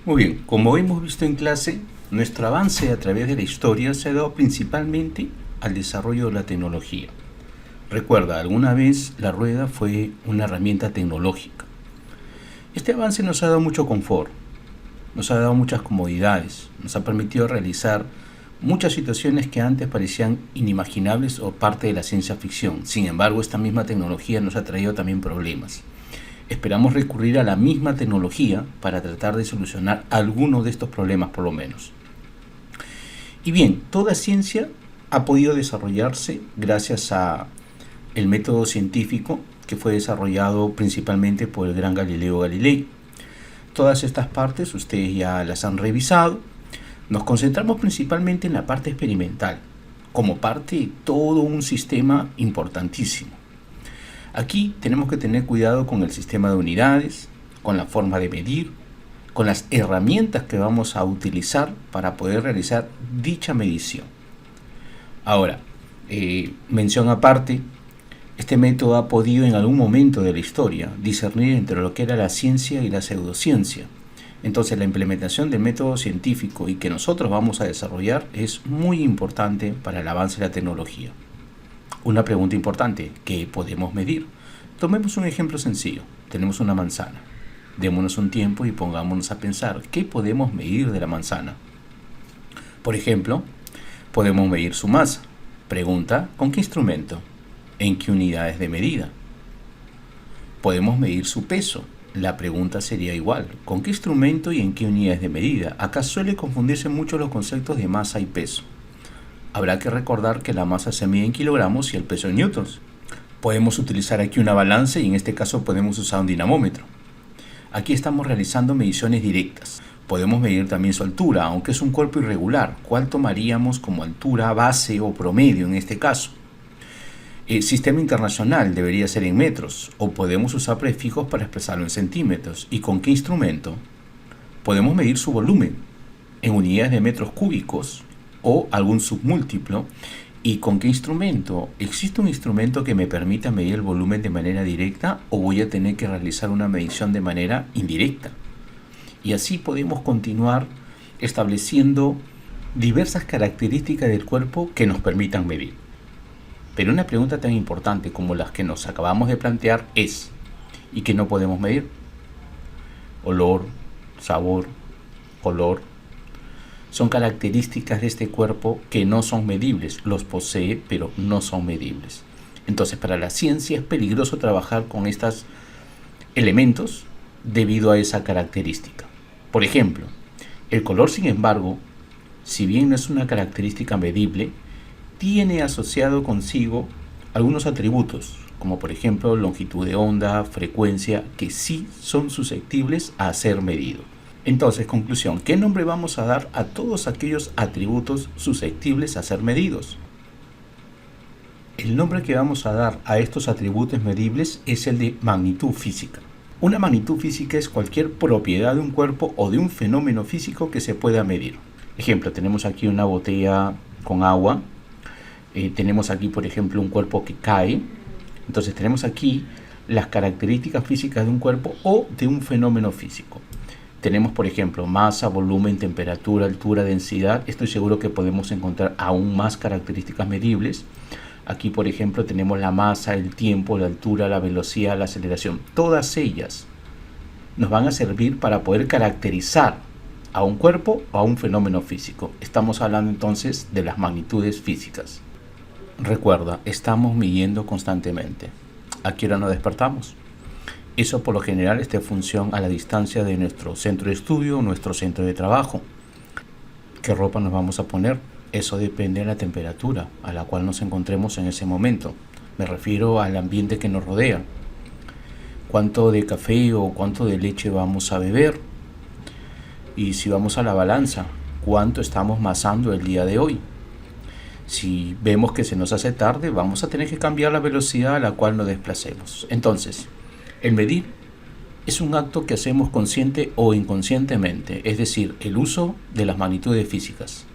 Muy bien, como hemos visto en clase, nuestro avance a través de la historia se ha dado principalmente al desarrollo de la tecnología. Recuerda, alguna vez la rueda fue una herramienta tecnológica. Este avance nos ha dado mucho confort, nos ha dado muchas comodidades, nos ha permitido realizar muchas situaciones que antes parecían inimaginables o parte de la ciencia ficción. Sin embargo, esta misma tecnología nos ha traído también problemas. Esperamos recurrir a la misma tecnología para tratar de solucionar algunos de estos problemas por lo menos. Y bien, toda ciencia ha podido desarrollarse gracias a el método científico que fue desarrollado principalmente por el gran Galileo Galilei. Todas estas partes ustedes ya las han revisado. Nos concentramos principalmente en la parte experimental, como parte de todo un sistema importantísimo. Aquí tenemos que tener cuidado con el sistema de unidades, con la forma de medir, con las herramientas que vamos a utilizar para poder realizar dicha medición. Ahora, mención aparte, este método ha podido en algún momento de la historia discernir entre lo que era la ciencia y la pseudociencia. Entonces la implementación del método científico y que nosotros vamos a desarrollar es muy importante para el avance de la tecnología. Una pregunta importante, ¿qué podemos medir? Tomemos un ejemplo sencillo. Tenemos una manzana. Démonos un tiempo y pongámonos a pensar, ¿qué podemos medir de la manzana? Por ejemplo, podemos medir su masa. Pregunta, ¿con qué instrumento? ¿En qué unidades de medida? Podemos medir su peso. La pregunta sería igual, ¿con qué instrumento y en qué unidades de medida? Acá suele confundirse mucho los conceptos de masa y peso. Habrá que recordar que la masa se mide en kilogramos y el peso en newtons. Podemos utilizar aquí una balanza y en este caso podemos usar un dinamómetro. Aquí estamos realizando mediciones directas. Podemos medir también su altura, aunque es un cuerpo irregular. ¿Cuál tomaríamos como altura base o promedio en este caso? El sistema internacional debería ser en metros, o podemos usar prefijos para expresarlo en centímetros. ¿Y con qué instrumento? Podemos medir su volumen en unidades de metros cúbicos o algún submúltiplo. ¿Y con qué instrumento? ¿Existe un instrumento que me permita medir el volumen de manera directa o voy a tener que realizar una medición de manera indirecta? Y así podemos continuar estableciendo diversas características del cuerpo que nos permitan medir. Pero una pregunta tan importante como las que nos acabamos de plantear es, ¿y qué no podemos medir? Olor, sabor, color. Son características de este cuerpo que no son medibles, los posee pero no son medibles. Entonces para la ciencia es peligroso trabajar con estos elementos debido a esa característica. Por ejemplo, el color sin embargo, si bien no es una característica medible, tiene asociado consigo algunos atributos, como por ejemplo longitud de onda, frecuencia, que sí son susceptibles a ser medidos. Entonces, conclusión, ¿qué nombre vamos a dar a todos aquellos atributos susceptibles a ser medidos? El nombre que vamos a dar a estos atributos medibles es el de magnitud física. Una magnitud física es cualquier propiedad de un cuerpo o de un fenómeno físico que se pueda medir. Ejemplo, tenemos aquí una botella con agua. Tenemos aquí, por ejemplo, un cuerpo que cae. Entonces tenemos aquí las características físicas de un cuerpo o de un fenómeno físico. Tenemos, por ejemplo, masa, volumen, temperatura, altura, densidad. Estoy seguro que podemos encontrar aún más características medibles. Aquí, por ejemplo, tenemos la masa, el tiempo, la altura, la velocidad, la aceleración. Todas ellas nos van a servir para poder caracterizar a un cuerpo o a un fenómeno físico. Estamos hablando entonces de las magnitudes físicas. Recuerda, estamos midiendo constantemente. ¿A qué hora nos despertamos? Eso por lo general está en función a la distancia de nuestro centro de estudio, nuestro centro de trabajo. ¿Qué ropa nos vamos a poner? Eso depende de la temperatura a la cual nos encontremos en ese momento. Me refiero al ambiente que nos rodea. ¿Cuánto de café o cuánto de leche vamos a beber? Y si vamos a la balanza, ¿cuánto estamos masando el día de hoy? Si vemos que se nos hace tarde, vamos a tener que cambiar la velocidad a la cual nos desplacemos. Entonces, el medir es un acto que hacemos consciente o inconscientemente, es decir, el uso de las magnitudes físicas.